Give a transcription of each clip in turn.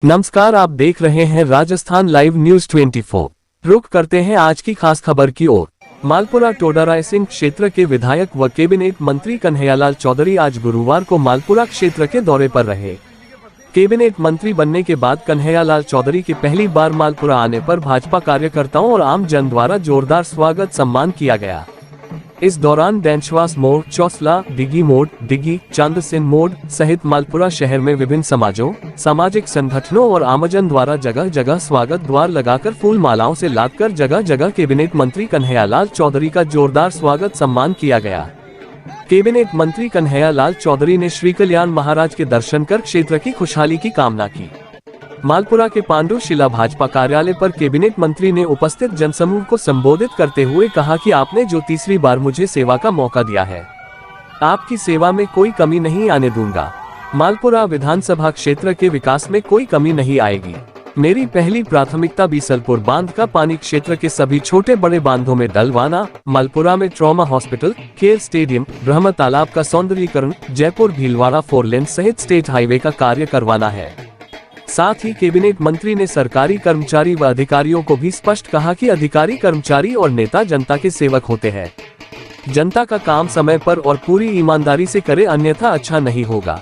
नमस्कार, आप देख रहे हैं राजस्थान लाइव न्यूज 24। रुक करते हैं आज की खास खबर की ओर। मालपुरा टोडा रायसिंह क्षेत्र के विधायक व कैबिनेट मंत्री कन्हैयालाल चौधरी आज गुरुवार को मालपुरा क्षेत्र के दौरे पर रहे। कैबिनेट मंत्री बनने के बाद कन्हैयालाल चौधरी की पहली बार मालपुरा आने पर भाजपा कार्यकर्ताओं और आम जन द्वारा जोरदार स्वागत सम्मान किया गया। इस दौरान दैनश्वास मोड़, चौसला, डिगी मोड़, डिगी, चांदसिन मोड़ सहित मालपुरा शहर में विभिन्न समाजों, सामाजिक संगठनों और आमजन द्वारा जगह जगह स्वागत द्वार लगाकर फूल मालाओं से लादकर जगह जगह कैबिनेट मंत्री कन्हैयालाल चौधरी का जोरदार स्वागत सम्मान किया गया। कैबिनेट मंत्री कन्हैयालाल चौधरी ने श्री कल्याण महाराज के दर्शन कर क्षेत्र की खुशहाली की कामना की। मालपुरा के पांडुशिला भाजपा कार्यालय पर कैबिनेट मंत्री ने उपस्थित जनसमूह को संबोधित करते हुए कहा कि आपने जो तीसरी बार मुझे सेवा का मौका दिया है, आपकी सेवा में कोई कमी नहीं आने दूंगा। मालपुरा विधानसभा क्षेत्र के विकास में कोई कमी नहीं आएगी। मेरी पहली प्राथमिकता बीसलपुर बांध का पानी क्षेत्र के सभी छोटे बड़े बांधों में डलवाना, मालपुरा में ट्रॉमा हॉस्पिटल, खेल स्टेडियम, ब्रह्म तालाब का सौंदर्यीकरण, जयपुर भीलवाड़ा 4 लेन सहित स्टेट हाईवे का कार्य करवाना है। साथ ही कैबिनेट मंत्री ने सरकारी कर्मचारी व अधिकारियों को भी स्पष्ट कहा कि अधिकारी, कर्मचारी और नेता जनता के सेवक होते हैं। जनता का काम समय पर और पूरी ईमानदारी से करे, अन्यथा अच्छा नहीं होगा।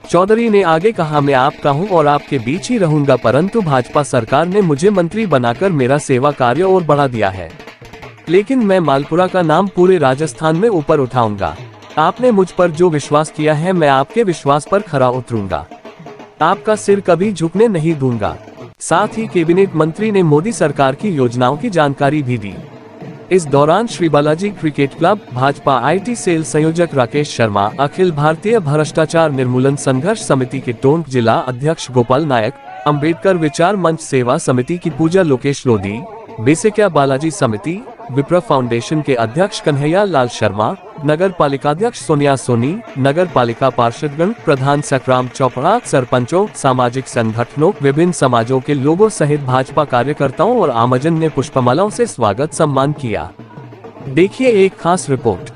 चौधरी ने आगे कहा, मैं आपका हूं और आपके बीच ही रहूंगा, परंतु भाजपा सरकार ने मुझे मंत्री बनाकर मेरा सेवा कार्य और बढ़ा दिया है, लेकिन मैं मालपुरा का नाम पूरे राजस्थान में ऊपर उठाऊंगा। आपने मुझ पर जो विश्वास किया है, मैं आपके विश्वास पर खरा उतरूंगा। आपका सिर कभी झुकने नहीं दूंगा। साथ ही कैबिनेट मंत्री ने मोदी सरकार की योजनाओं की जानकारी भी दी। इस दौरान Shri Balaji cricket club, Bhajpa IT cell संयोजक राकेश शर्मा, अखिल भारतीय भ्रष्टाचार निर्मूलन संघर्ष समिति के टोंक जिला अध्यक्ष गोपाल नायक, अंबेडकर विचार मंच सेवा समिति की पूजा लोकेश लोधी, बेसिक्या बालाजी समिति, विप्र फाउंडेशन के अध्यक्ष कन्हैया लाल शर्मा, नगर पालिकाध्यक्ष सोनिया सोनी, नगर पालिका पार्षदगण, प्रधान सकराम चौपड़ा, सरपंचों, सामाजिक संगठनों, विभिन्न समाजों के लोगों सहित भाजपा कार्यकर्ताओं और आमजन ने पुष्पमालाओं से स्वागत सम्मान किया। देखिए एक खास रिपोर्ट।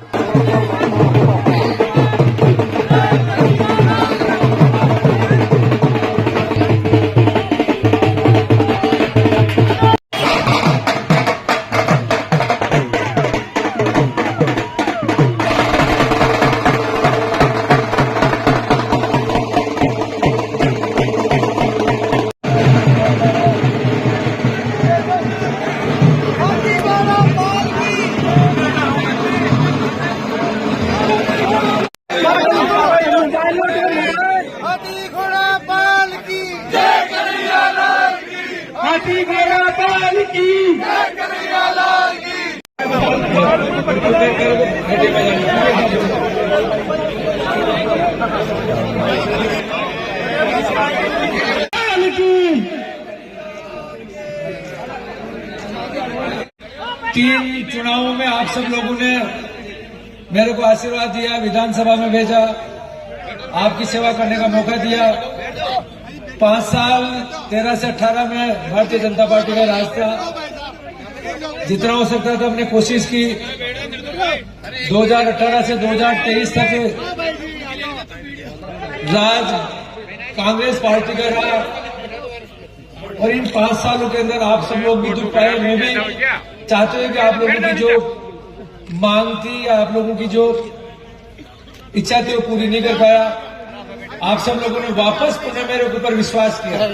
हाथी घोड़ा पाल की जय कन्हैयालाल की। 3 चुनावों में आप सब लोगों ने मेरे को आशीर्वाद दिया, विधानसभा में भेजा, आपकी सेवा करने का मौका दिया। 5 साल 13 से 18 में भारतीय जनता पार्टी का राज था। जितना हो सकता था हमने कोशिश की। 2018 से 2023 तक राज कांग्रेस पार्टी का रहा और इन 5 सालों के अंदर आप सब लोग भी दुख पाए। मैं भी चाहते हैं कि आप लोगों की जो मांग थी, आप लोगों की जो इच्छा थी, वो पूरी नहीं कर पाया। आप सब लोगों ने वापस पुनः मेरे ऊपर विश्वास किया।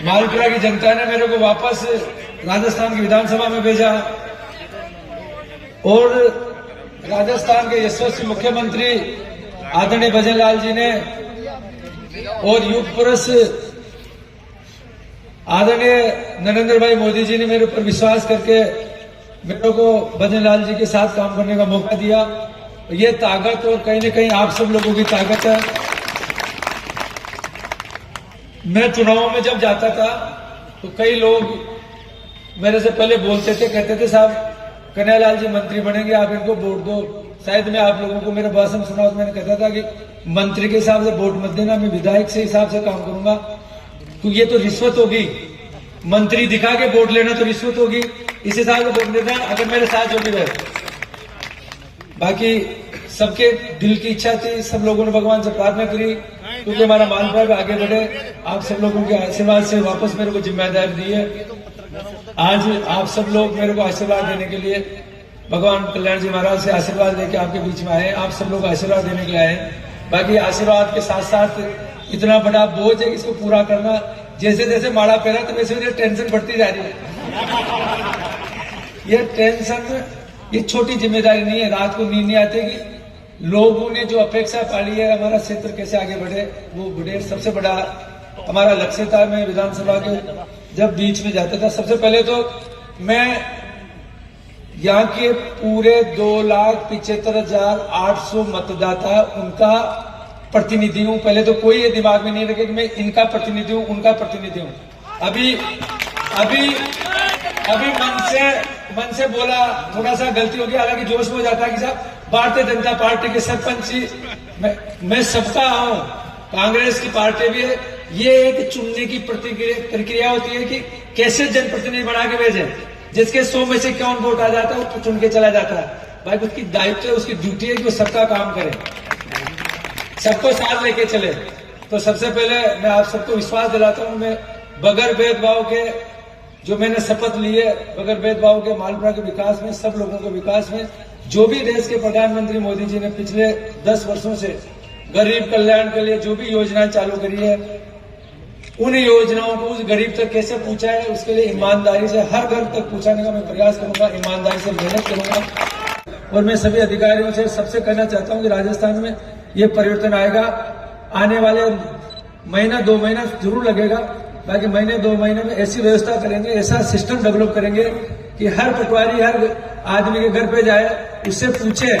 मालपुरा की जनता ने मेरे को वापस राजस्थान की विधानसभा में भेजा और राजस्थान के यशस्वी मुख्यमंत्री आदरणीय भजन लाल जी ने और युग पुरुष आदरणीय नरेंद्र भाई मोदी जी ने मेरे ऊपर विश्वास करके मेरे को भजन लाल जी के साथ काम करने का मौका दिया। ये ताकत और कहीं न कहीं आप सब लोगों की ताकत है। मैं चुनावों में जब जाता था तो कई लोग मेरे से पहले बोलते थे, कहते थे साहब कन्हैयालाल जी मंत्री बनेंगे, आप इनको वोट दो। शायद मैं आप लोगों को मेरा भाषण सुना तो मैंने कहता था कि मंत्री के हिसाब से वोट मत देना, मैं विधायक से हिसाब से काम करूंगा, क्योंकि ये तो रिश्वत होगी। मंत्री दिखा के वोट लेना तो रिश्वत होगी, इस हिसाब से वोट देना अगर मेरे साथ जो भी रहे। बाकी सबके दिल की इच्छा थी, सब लोगों ने भगवान से प्रार्थना करी क्योंकि हमारा मालपुरा भी आगे बढ़े। आप सब लोगों के आशीर्वाद से वापस मेरे को जिम्मेदारी दी है। आज आप सब लोग मेरे को आशीर्वाद देने के लिए भगवान कल्याण जी महाराज से आशीर्वाद लेके आपके बीच में आए। आप सब लोग आशीर्वाद देने के लिए आए। बाकी आशीर्वाद के साथ साथ इतना बड़ा बोझ है, इसको पूरा करना, जैसे जैसे माड़ा पहरा तो वैसे वैसे टेंशन बढ़ती जा रही है। ये टेंशन, ये छोटी जिम्मेदारी नहीं है। रात को नींद नहीं आती कि लोगों ने जो अपेक्षा पाली है हमारा क्षेत्र कैसे आगे बढ़े, वो बढ़े। सबसे बड़ा हमारा लक्ष्य था। मैं विधानसभा के जब बीच में जाता था, सबसे पहले तो मैं यहाँ के पूरे 2,75,800 मतदाता उनका प्रतिनिधि हूं। पहले तो कोई ये दिमाग में नहीं रखे कि मैं इनका प्रतिनिधि हूं, उनका प्रतिनिधि हूं। अभी मन से बोला, थोड़ा सा गलती हो गई। हालांकि जोश में हो जाता है कि साहब भारतीय जनता पार्टी के सरपंच ही मैं सबका हूं, कांग्रेस की पार्टी भी है। ये एक चुनने की प्रक्रिया होती है कि कैसे जनप्रतिनिधि बना के भेजे, जिसके 100 में से कौन वोट आ जाता है वो चुन के चला जाता है। भाई उसकी दायित्व है, उसकी ड्यूटी है कि वो सबका काम करे, सबको साथ लेके चले। तो सबसे पहले मैं आप सबको विश्वास दिलाता हूं, मैं बगैर भेदभाव के जो मैंने शपथ ली है, बगैर भेदभाव के मालपुरा के विकास में, सब लोगों के विकास में, जो भी देश के प्रधानमंत्री मोदी जी ने पिछले 10 वर्षों से गरीब कल्याण के लिए जो भी योजनाएं चालू करी है, उन योजनाओं को उस गरीब तक कैसे पहुंचा है, उसके लिए ईमानदारी से हर घर तक पहुंचाने का मैं प्रयास करूंगा, ईमानदारी से मेहनत करूंगा। और मैं सभी अधिकारियों से सबसे कहना चाहता हूं कि राजस्थान में ये परिवर्तन आएगा। आने वाले महीना 2 महीना जरूर लगेगा, बाकी महीने 2 महीने में ऐसी व्यवस्था करेंगे, ऐसा सिस्टम डेवलप करेंगे कि हर पटवारी हर आदमी के घर पे जाए, उससे पूछे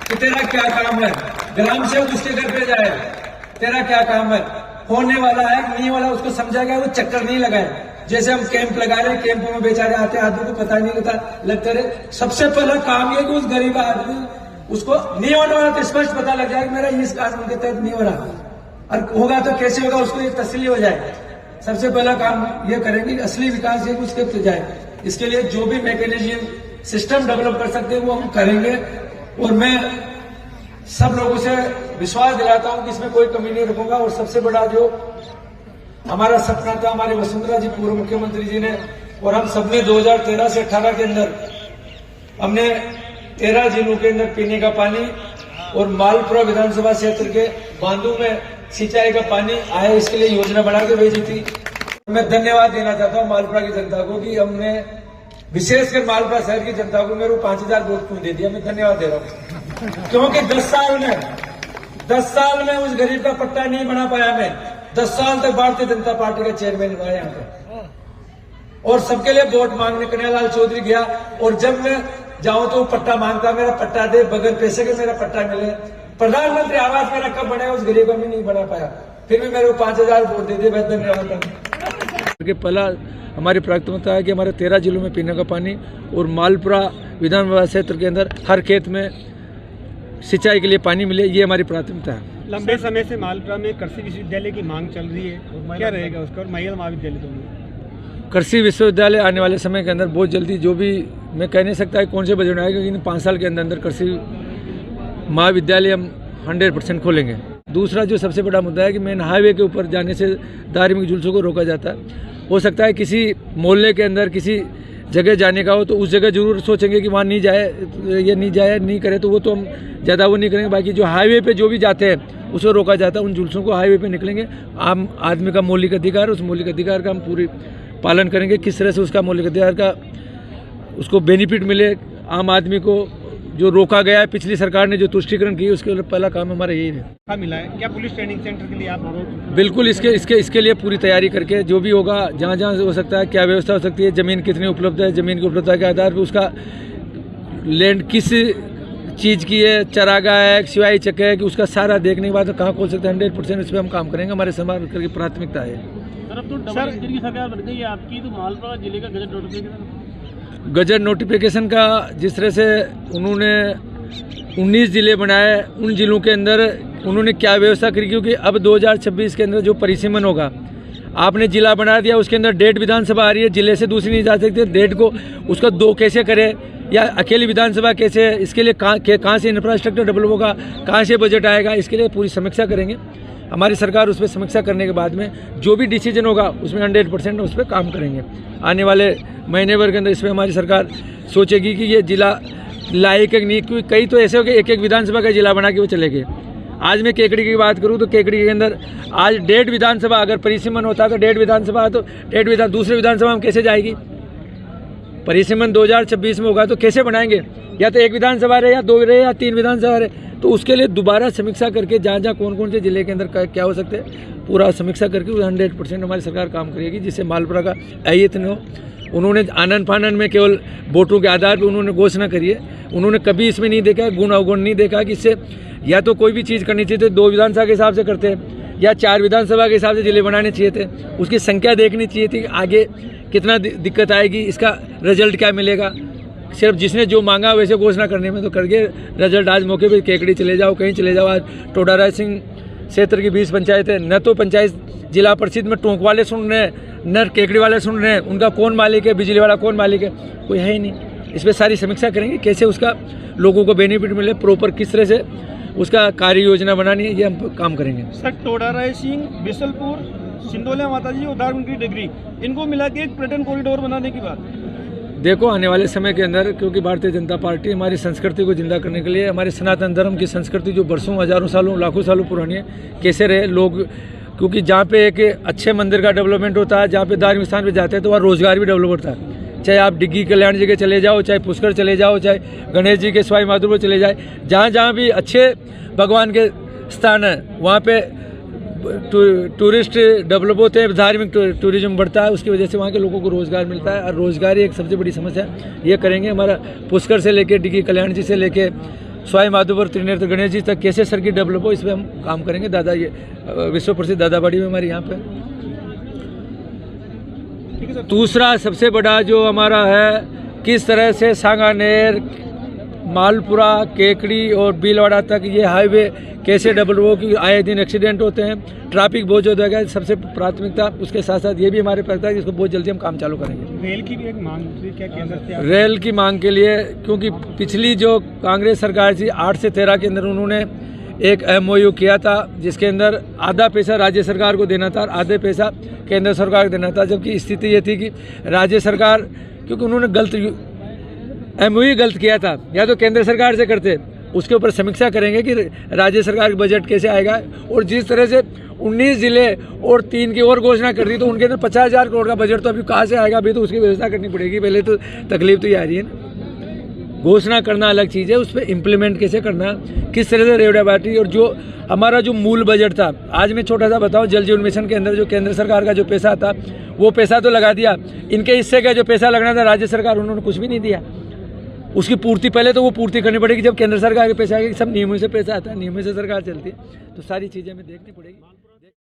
कि तेरा क्या काम है। ग्राम सेवक उसके घर पे जाए, तेरा क्या काम है, होने वाला है नहीं वाला उसको समझाएगा, वो चक्कर नहीं लगाए। जैसे हम कैंप लगा रहे, कैंपों में बेचारे आते, आदमी को पता नहीं लगता रहे। सबसे पहला काम ये कि उस गरीब आदमी उसको नहीं होने वाला तो स्पष्ट पता लग जाए कि मेरा इस कानून के तहत नहीं हो रहा, और होगा तो कैसे होगा, उसको ये तसल्ली हो जाए। सबसे पहला काम ये करेंगे कि असली विकास ये उसके तो जाए। इसके लिए जो भी मैकेनिज्म सिस्टम डेवलप कर सकते हैं वो हम करेंगे। और मैं सब लोगों से विश्वास दिलाता हूं कि इसमें कोई कमी नहीं रखूंगा। और सबसे बड़ा जो हमारा सपना था, हमारे वसुंधरा जी पूर्व मुख्यमंत्री जी ने और हम सबने 2013 से 18 के अंदर हमने 13 जिलों के अंदर पीने का पानी और मालपुरा विधानसभा क्षेत्र के बांधों में सिंचाई का पानी आए, इसके लिए योजना बना के भेजी थी। मैं धन्यवाद देना चाहता हूं मालपुरा की जनता को कि हमने विशेषकर मालपुरा शहर की जनता को मेरे को 5,000 वोट क्यों दे दिया। मैं धन्यवाद दे रहा हूं, क्योंकि 10 साल में उस गरीब का पट्टा नहीं बना पाया। मैं 10 साल तक भारतीय जनता पार्टी का चेयरमैन रहा यहाँ पे, और सबके लिए वोट मांगने कन्हैयालाल चौधरी गया, और जब मैं जाऊं तो पट्टा मांगता, मेरा पट्टा दे, बगैर पैसे के मेरा पट्टा मिले। प्रधानमंत्री आवास मेरा कब बना, उस गरीब में नहीं बना पाया, फिर भी मेरे को 5,000 वोट दे दिए। मैं धन्यवाद। पहला हमारी प्राथमिकता है कि हमारे 13 जिलों में पीने का पानी और मालपुरा विधानसभा क्षेत्र के अंदर हर खेत में सिंचाई के लिए पानी मिले, ये हमारी प्राथमिकता है। लंबे समय से मालपुरा में कृषि विश्वविद्यालय की मांग चल रही है, क्या रहेगा उसका, और महिला महाविद्यालय दोनों? कृषि विश्वविद्यालय आने वाले समय के अंदर बहुत जल्दी, जो भी मैं कह नहीं सकता है कौन से बजट आएगा, लेकिन 5 साल के अंदर कृषि महाविद्यालय हम 100% खोलेंगे। दूसरा जो सबसे बड़ा मुद्दा है कि मेन हाईवे के ऊपर जाने से धार्मिक जुलूसों को रोका जाता है। हो सकता है किसी मोहल्ले के अंदर किसी जगह जाने का हो तो उस जगह जरूर सोचेंगे कि वहाँ नहीं जाए, ये नहीं जाए, नहीं करे, तो वो तो हम ज़्यादा वो नहीं करेंगे। बाकी जो हाईवे पे जो भी जाते हैं उसको रोका जाता है, उन जुलूसों को हाईवे पे निकलेंगे। आम आदमी का मौलिक अधिकार, उस मौलिक अधिकार का हम पूरी पालन करेंगे। किस तरह से उसका मौलिक अधिकार का उसको बेनिफिट मिले आम आदमी को, जो रोका गया है पिछली सरकार ने जो तुष्टिकरण की, उसके लिए पहला काम हमारा यही है। क्या मिला है, क्या पुलिस ट्रेनिंग सेंटर के लिए आप बिल्कुल इसके लिए पूरी तैयारी करके जो भी होगा, जहाँ जहाँ हो सकता है, क्या व्यवस्था हो सकती है, जमीन कितनी उपलब्ध है, जमीन की उपलब्धता के आधार पर उसका लैंड किस चीज़ की है, चरागाह है, सिवाई चक है, कि उसका सारा देखने के बाद कहाँ खोल सकते हैं। 100% इस पर हम काम करेंगे, हमारे समाज की प्राथमिकता है। सर अब तो डबल इंजन की सरकार बन गई है आपकी, तो मालपुरा जिले का गजट नोटिफिकेशन, गजट नोटिफिकेशन का जिस तरह से उन्होंने 19 जिले बनाए, उन जिलों के अंदर उन्होंने क्या व्यवस्था करी, क्योंकि अब 2026 के अंदर जो परिसीमन होगा, आपने जिला बना दिया, उसके अंदर डेढ़ विधानसभा आ रही है, जिले से दूसरी नहीं जा सकती, डेढ़ को उसका 2 कैसे करे, या अकेली विधानसभा कैसे है, इसके लिए कहाँ से इंफ्रास्ट्रक्चर डेवलप होगा, कहाँ से बजट आएगा, इसके लिए पूरी समीक्षा करेंगे। हमारी सरकार उस पर समीक्षा करने के बाद में जो भी डिसीजन होगा उसमें 100% उस पर काम करेंगे। आने वाले महीने भर के अंदर इस पर हमारी सरकार सोचेगी कि ये जिला लायक है नहीं, क्योंकि कई तो ऐसे हो गए एक एक विधानसभा का जिला बना के वो चले गए। आज मैं केकड़ी की बात करूं तो केकड़ी के अंदर आज 1.5 विधानसभा अगर परिसीमन होता तो 1.5 विधानसभा तो दूसरे विधानसभा में कैसे जाएगी? परिसीमन 2026 में होगा तो कैसे बनाएंगे? या तो एक विधानसभा रहे या 2 रहे या 3 विधानसभा रहे। तो उसके लिए दोबारा समीक्षा करके जहाँ जहाँ कौन कौन से जिले के अंदर क्या हो सकते हैं पूरा समीक्षा करके 100% हमारी सरकार काम करेगी, जिससे मालपुरा का अहित न हो। उन्होंने आनन फानन में केवल वोटों के आधार पर उन्होंने घोषणा करी है। उन्होंने कभी इसमें नहीं देखा गुण अवगुण नहीं देखा कि इससे या तो कोई भी चीज़ करनी चाहिए तो 2 विधानसभा के हिसाब से करते हैं या 4 विधानसभा के हिसाब से जिले बनाने चाहिए थे। उसकी संख्या देखनी चाहिए थी कि आगे कितना दिक्कत आएगी, इसका रिजल्ट क्या मिलेगा। सिर्फ जिसने जो मांगा वैसे घोषणा करने में तो कर गए रिजल्ट। आज मौके पे केकड़ी चले जाओ, कहीं चले जाओ, आज टोडा रायसिंह क्षेत्र की 20 पंचायतें, न तो पंचायत जिला परिषद में टोंक वाले सुन रहे हैं न केकड़ी वाले सुन रहे हैं। उनका कौन मालिक है, बिजली वाला कौन मालिक है, कोई है ही नहीं। इस पर सारी समीक्षा करेंगे कैसे उसका लोगों को बेनिफिट मिले, प्रॉपर किस तरह से उसका कार्य योजना बनानी है, ये हम काम करेंगे। सर, टोडा रायसिंह, बिसलपुर, सिंदोलिया माताजी और दारमुंडी डिग्री, इनको मिला के एक पर्यटन कॉरिडोर बनाने की बात। देखो आने वाले समय के अंदर, क्योंकि भारतीय जनता पार्टी हमारी संस्कृति को जिंदा करने के लिए, हमारे सनातन धर्म की संस्कृति जो बरसों हजारों सालों लाखों सालों पुरानी है, कैसे रहे लोग, क्योंकि जहाँ पे एक अच्छे मंदिर का डेवलपमेंट होता है, जहाँ पे धार्मिक स्थान पे जाते हैं तो वहाँ रोजगार भी डेवलप होता है। चाहे आप डिग्गी कल्याण जी के चले जाओ, चाहे पुष्कर चले जाओ, चाहे गणेश जी के सवाई माधोपुर चले जाए, जहाँ जहाँ भी अच्छे भगवान के स्थान है वहाँ पे टूरिस्ट डेवलप होते हैं, धार्मिक टूरिज्म बढ़ता है, उसकी वजह से वहाँ के लोगों को रोज़गार मिलता है। और रोज़गार ही एक सबसे बड़ी समस्या है, ये करेंगे। हमारा पुष्कर से लेके डिग्गी कल्याण जी से लेके सवाई माधोपुर त्रिनेत्र गणेश जी तक कैसे सर्किट डेवलप हो, इस पर हम काम करेंगे। दादा ये विश्व प्रसिद्ध दादाबाड़ी में हमारे यहाँ पे। दूसरा सबसे बड़ा जो हमारा है, किस तरह से सांगानेर, मालपुरा, केकड़ी और भीलवाड़ा तक ये हाईवे कैसे डेवलप हो, कि आए दिन एक्सीडेंट होते हैं, ट्रैफिक बहुत ज़्यादा है, सबसे प्राथमिकता। उसके साथ साथ ये भी हमारे प्राथमिकता है जिसको बहुत जल्दी हम काम चालू करेंगे। रेल की भी एक मांग थी, क्या केंद्र से? रेल की मांग के लिए, क्योंकि पिछली जो कांग्रेस सरकार थी 8 से 13 के अंदर उन्होंने एक MOU किया था जिसके अंदर आधा पैसा राज्य सरकार को देना था और आधे पैसा केंद्र सरकार को देना था। जबकि स्थिति ये थी कि राज्य सरकार, क्योंकि उन्होंने MOU गलत किया था, या तो केंद्र सरकार से करते, उसके ऊपर समीक्षा करेंगे कि राज्य सरकार का बजट कैसे आएगा। और जिस तरह से 19 जिले और 3 की और घोषणा कर दी तो उनके अंदर 50,000 करोड़ का बजट तो अभी कहाँ से आएगा? अभी तो उसकी व्यवस्था करनी पड़ेगी। पहले तो तकलीफ तो ये आ रही है ना। घोषणा करना अलग चीज़ है, उस पर इम्प्लीमेंट कैसे करना, किस तरह से रेवड़ा बाटी। और जो हमारा जो मूल बजट था, आज मैं छोटा सा बताऊँ, जल जीवन मिशन के अंदर जो केंद्र सरकार का जो पैसा था वो पैसा तो लगा दिया, इनके हिस्से का जो पैसा लगना था राज्य सरकार, उन्होंने कुछ भी नहीं दिया। उसकी पूर्ति पहले तो वो पूर्ति करनी पड़ेगी जब केंद्र सरकार के पैसे आएगी। सब नियमों से पैसा आता है, नियमों से सरकार चलती है, तो सारी चीज़ें हमें देखनी पड़ेगी।